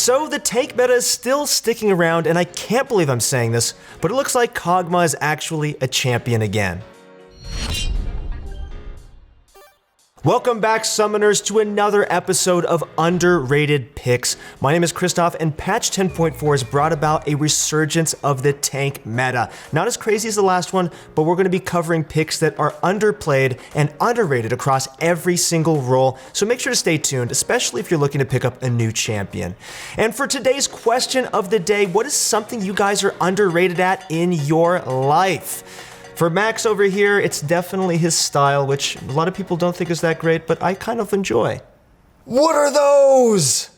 So the tank meta is still sticking around, and I can't believe I'm saying this, but it looks like Kog'Maw is actually a champion again. Welcome back, Summoners, to another episode of Underrated Picks. My name is Christoph, and patch 10.4 has brought about a resurgence of the tank meta. Not as crazy as the last one, but we're going to be covering picks that are underplayed and underrated across every single role, so make sure to stay tuned, especially if you're looking to pick up a new champion. And for today's question of the day, what is something you guys are underrated at in your life? For Max over here, it's definitely his style, which a lot of people don't think is that great, but I kind of enjoy. What are those?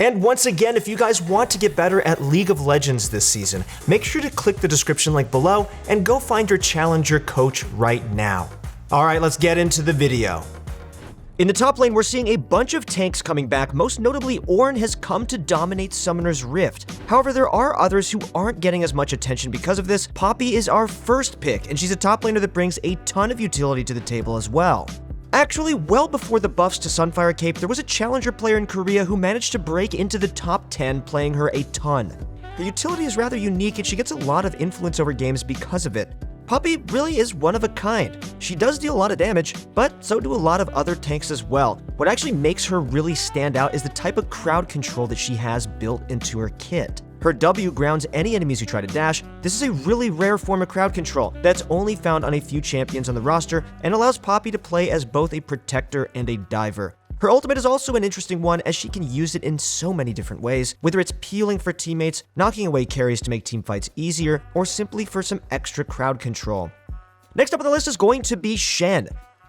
And once again, if you guys want to get better at League of Legends this season, make sure to click the description link below and go find your challenger coach right now. All right, let's get into the video. In the top lane, we're seeing a bunch of tanks coming back. Most notably, Ornn has come to dominate Summoner's Rift. However, there are others who aren't getting as much attention because of this. Poppy is our first pick, and she's a top laner that brings a ton of utility to the table as well. Actually, well before the buffs to Sunfire Cape, there was a challenger player in Korea who managed to break into the top 10, playing her a ton. Her utility is rather unique, and she gets a lot of influence over games because of it. Poppy really is one of a kind. She does deal a lot of damage, but so do a lot of other tanks as well. What actually makes her really stand out is the type of crowd control that she has built into her kit. Her W grounds any enemies who try to dash. This is a really rare form of crowd control that's only found on a few champions on the roster and allows Poppy to play as both a protector and a diver. Her ultimate is also an interesting one, as she can use it in so many different ways, whether it's peeling for teammates, knocking away carries to make teamfights easier, or simply for some extra crowd control. Next up on the list is going to be Shen.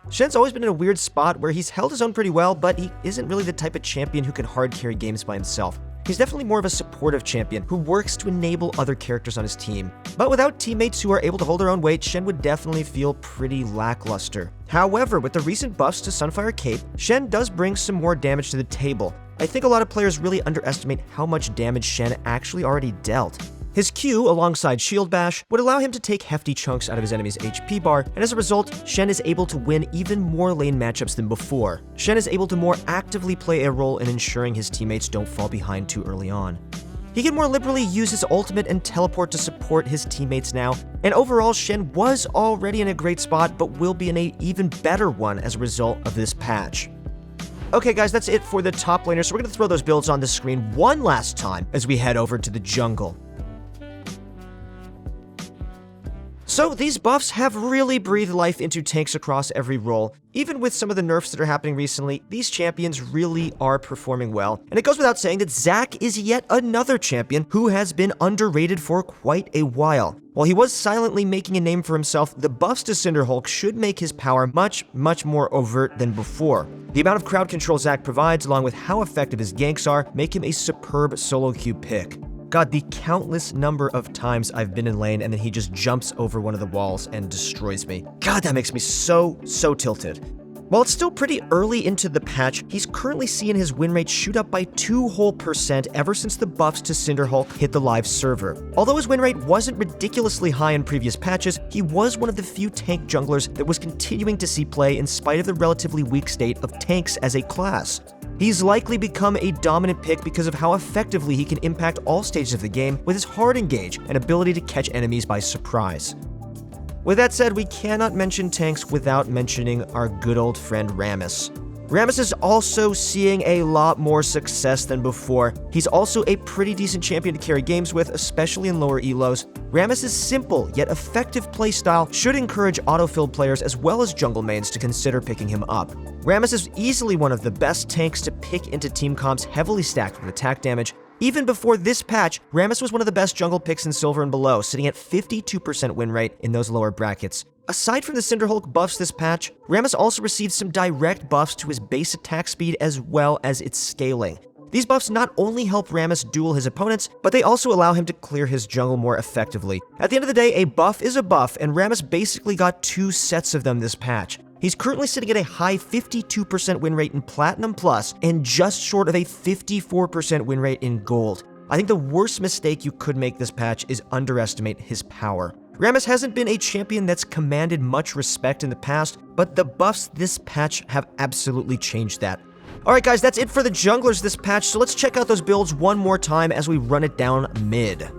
Shen's always been in a weird spot where he's held his own pretty well, but he isn't really the type of champion who can hard carry games by himself. He's definitely more of a supportive champion who works to enable other characters on his team. But without teammates who are able to hold their own weight, Shen would definitely feel pretty lackluster. However, with the recent buffs to Sunfire Cape, Shen does bring some more damage to the table. I think a lot of players really underestimate how much damage Shen actually already dealt. His Q, alongside Shield Bash, would allow him to take hefty chunks out of his enemy's HP bar, and as a result, Shen is able to win even more lane matchups than before. Shen is able to more actively play a role in ensuring his teammates don't fall behind too early on. He can more liberally use his ultimate and teleport to support his teammates now, and overall, Shen was already in a great spot, but will be in an even better one as a result of this patch. Okay guys, that's it for the top laner, so we're going to throw those builds on the screen one last time as we head over to the jungle. So these buffs have really breathed life into tanks across every role. Even with some of the nerfs that are happening recently, these champions really are performing well. And it goes without saying that Zac is yet another champion who has been underrated for quite a while. While he was silently making a name for himself, the buffs to Cinderhulk should make his power much more overt than before. The amount of crowd control Zac provides, along with how effective his ganks are, make him a superb solo queue pick. God, the countless number of times I've been in lane and then he just jumps over one of the walls and destroys me. God, that makes me so tilted. While it's still pretty early into the patch, he's currently seeing his win rate shoot up by 2% ever since the buffs to Cinderhulk hit the live server. Although his win rate wasn't ridiculously high in previous patches, he was one of the few tank junglers that was continuing to see play in spite of the relatively weak state of tanks as a class. He's likely become a dominant pick because of how effectively he can impact all stages of the game with his hard engage and ability to catch enemies by surprise. With that said, we cannot mention tanks without mentioning our good old friend Rammus. Rammus is also seeing a lot more success than before. He's also a pretty decent champion to carry games with, especially in lower elos. Rammus' simple yet effective playstyle should encourage autofilled players as well as jungle mains to consider picking him up. Rammus is easily one of the best tanks to pick into team comps heavily stacked with attack damage. Even before this patch, Rammus was one of the best jungle picks in Silver and below, sitting at 52% win rate in those lower brackets. Aside from the Cinderhulk buffs this patch, Rammus also received some direct buffs to his base attack speed as well as its scaling. These buffs not only help Rammus duel his opponents, but they also allow him to clear his jungle more effectively. At the end of the day, a buff is a buff, and Rammus basically got 2 sets of them this patch. He's currently sitting at a high 52% win rate in Platinum Plus and just short of a 54% win rate in Gold. I think the worst mistake you could make this patch is underestimate his power. Rammus hasn't been a champion that's commanded much respect in the past, but the buffs this patch have absolutely changed that. Alright guys, that's it for the junglers this patch, so let's check out those builds one more time as we run it down mid.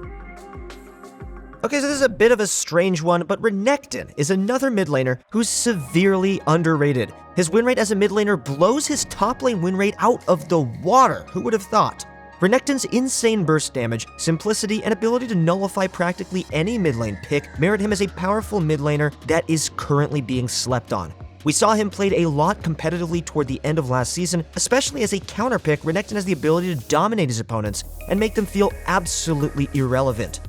Okay, so this is a bit of a strange one, but Renekton is another mid laner who's severely underrated. His win rate as a mid laner blows his top lane win rate out of the water. Who would have thought? Renekton's insane burst damage, simplicity, and ability to nullify practically any mid lane pick merit him as a powerful mid laner that is currently being slept on. We saw him played a lot competitively toward the end of last season, especially as a counter pick. Renekton has the ability to dominate his opponents and make them feel absolutely irrelevant.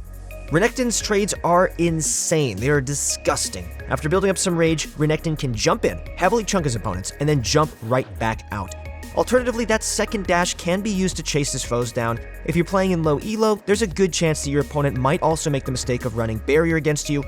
Renekton's trades are insane. They are disgusting. After building up some rage, Renekton can jump in, heavily chunk his opponents, and then jump right back out. Alternatively, that second dash can be used to chase his foes down. If you're playing in low elo, there's a good chance that your opponent might also make the mistake of running barrier against you.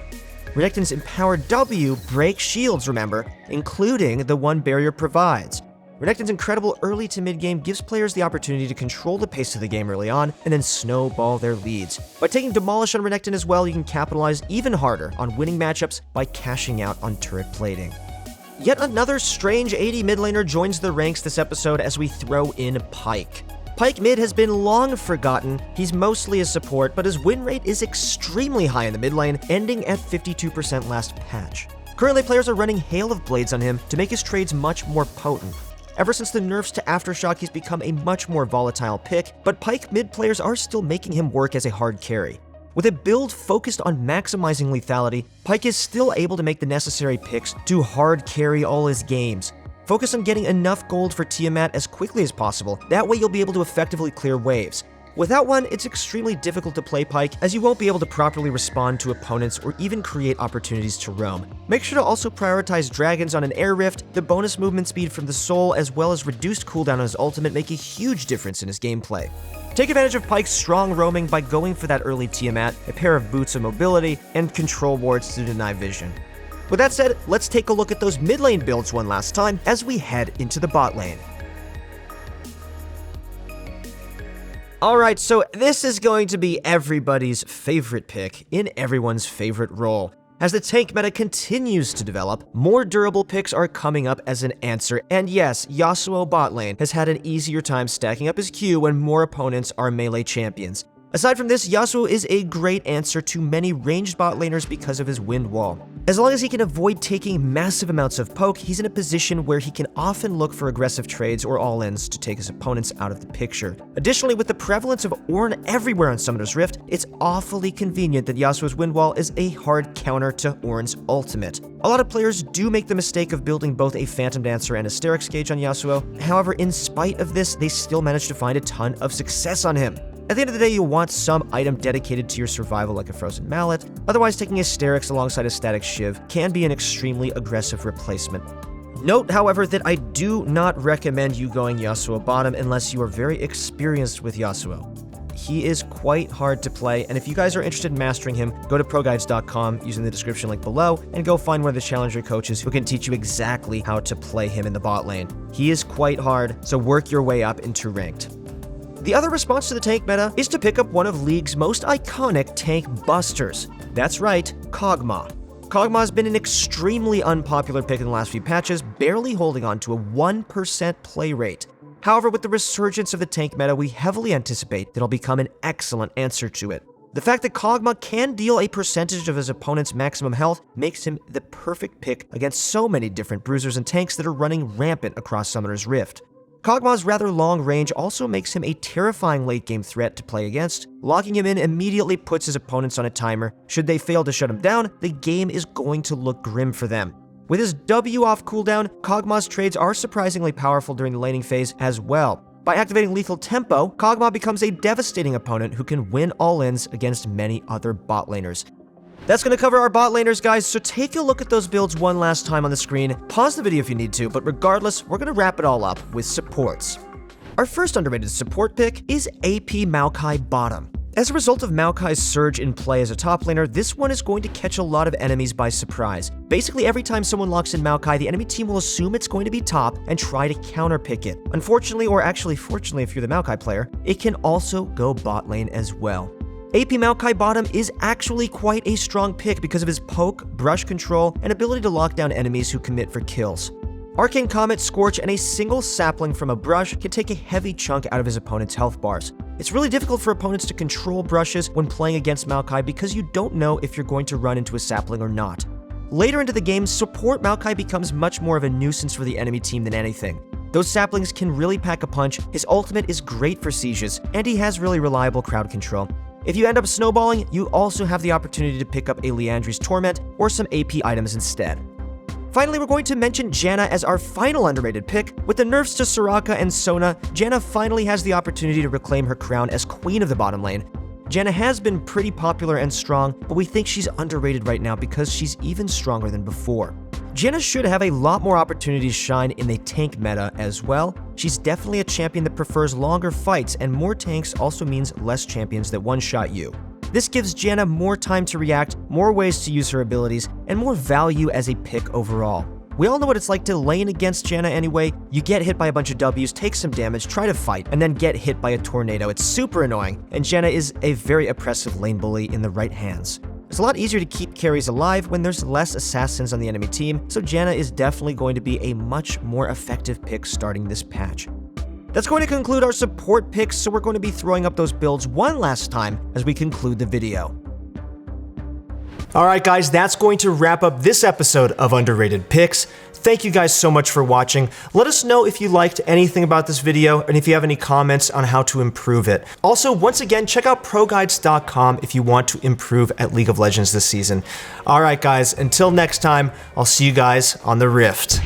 Renekton's empowered W breaks shields, remember, including the one barrier provides. Renekton's incredible early to mid game gives players the opportunity to control the pace of the game early on and then snowball their leads. By taking Demolish on Renekton as well, you can capitalize even harder on winning matchups by cashing out on turret plating. Yet another strange AD mid laner joins the ranks this episode as we throw in Pyke. Pyke mid has been long forgotten. He's mostly a support, but his win rate is extremely high in the mid lane, ending at 52% last patch. Currently, players are running Hail of Blades on him to make his trades much more potent. Ever since the nerfs to Aftershock, he's become a much more volatile pick, but Pyke mid players are still making him work as a hard carry. With a build focused on maximizing lethality, Pyke is still able to make the necessary picks to hard carry all his games. Focus on getting enough gold for Tiamat as quickly as possible, that way you'll be able to effectively clear waves. Without one, it's extremely difficult to play Pyke, as you won't be able to properly respond to opponents or even create opportunities to roam. Make sure to also prioritize dragons on an air rift. The bonus movement speed from the soul as well as reduced cooldown on his ultimate make a huge difference in his gameplay. Take advantage of Pyke's strong roaming by going for that early Tiamat, a pair of boots of mobility, and control wards to deny vision. With that said, let's take a look at those mid lane builds one last time as we head into the bot lane. Alright, so this is going to be everybody's favorite pick in everyone's favorite role. As the tank meta continues to develop, more durable picks are coming up as an answer, and yes, Yasuo bot lane has had an easier time stacking up his Q when more opponents are melee champions. Aside from this, Yasuo is a great answer to many ranged bot laners because of his wind wall. As long as he can avoid taking massive amounts of poke, he's in a position where he can often look for aggressive trades or all-ins to take his opponents out of the picture. Additionally, with the prevalence of Ornn everywhere on Summoner's Rift, it's awfully convenient that Yasuo's wind wall is a hard counter to Ornn's ultimate. A lot of players do make the mistake of building both a Phantom Dancer and a Sterix Gauge on Yasuo. However, in spite of this, they still manage to find a ton of success on him. At the end of the day, you'll want some item dedicated to your survival like a Frozen Mallet. Otherwise, taking a Sterix alongside a Static Shiv can be an extremely aggressive replacement. Note, however, that I do not recommend you going Yasuo bottom unless you are very experienced with Yasuo. He is quite hard to play, and if you guys are interested in mastering him, go to ProGuides.com using the description link below, and go find one of the challenger coaches who can teach you exactly how to play him in the bot lane. He is quite hard, so work your way up into ranked. The other response to the tank meta is to pick up one of League's most iconic tank busters. That's right, Kog'Maw. Kog'Maw has been an extremely unpopular pick in the last few patches, barely holding on to a 1% play rate. However, with the resurgence of the tank meta, we heavily anticipate that it'll become an excellent answer to it. The fact that Kog'Maw can deal a percentage of his opponent's maximum health makes him the perfect pick against so many different bruisers and tanks that are running rampant across Summoner's Rift. Kog'Maw's rather long range also makes him a terrifying late-game threat to play against. Locking him in immediately puts his opponents on a timer. Should they fail to shut him down, the game is going to look grim for them. With his W off cooldown, Kog'Maw's trades are surprisingly powerful during the laning phase as well. By activating Lethal Tempo, Kog'Maw becomes a devastating opponent who can win all-ins against many other bot laners. That's going to cover our bot laners, guys, so take a look at those builds one last time on the screen. Pause the video if you need to, but regardless, we're going to wrap it all up with supports. Our first underrated support pick is AP Maokai bottom. As a result of Maokai's surge in play as a top laner, this one is going to catch a lot of enemies by surprise. Basically, every time someone locks in Maokai, the enemy team will assume it's going to be top and try to counterpick it. Unfortunately, or actually fortunately if you're the Maokai player, it can also go bot lane as well. AP Maokai bottom is actually quite a strong pick because of his poke, brush control, and ability to lock down enemies who commit for kills. Arcane Comet, Scorch, and a single sapling from a brush can take a heavy chunk out of his opponent's health bars. It's really difficult for opponents to control brushes when playing against Maokai because you don't know if you're going to run into a sapling or not. Later into the game, support Maokai becomes much more of a nuisance for the enemy team than anything. Those saplings can really pack a punch, his ultimate is great for sieges, and he has really reliable crowd control. If you end up snowballing, you also have the opportunity to pick up a Liandry's Torment or some AP items instead. Finally, we're going to mention Janna as our final underrated pick. With the nerfs to Soraka and Sona, Janna finally has the opportunity to reclaim her crown as queen of the bottom lane. Janna has been pretty popular and strong, but we think she's underrated right now because she's even stronger than before. Janna should have a lot more opportunities to shine in the tank meta as well. She's definitely a champion that prefers longer fights, and more tanks also means less champions that one-shot you. This gives Janna more time to react, more ways to use her abilities, and more value as a pick overall. We all know what it's like to lane against Janna anyway. You get hit by a bunch of W's, take some damage, try to fight, and then get hit by a tornado. It's super annoying, and Janna is a very oppressive lane bully in the right hands. It's a lot easier to keep carries alive when there's less assassins on the enemy team, so Janna is definitely going to be a much more effective pick starting this patch. That's going to conclude our support picks, so we're going to be throwing up those builds one last time as we conclude the video. Alright guys, that's going to wrap up this episode of Underrated Picks. Thank you guys so much for watching. Let us know if you liked anything about this video and if you have any comments on how to improve it. Also, once again, check out ProGuides.com if you want to improve at League of Legends this season. Alright guys, until next time, I'll see you guys on the Rift.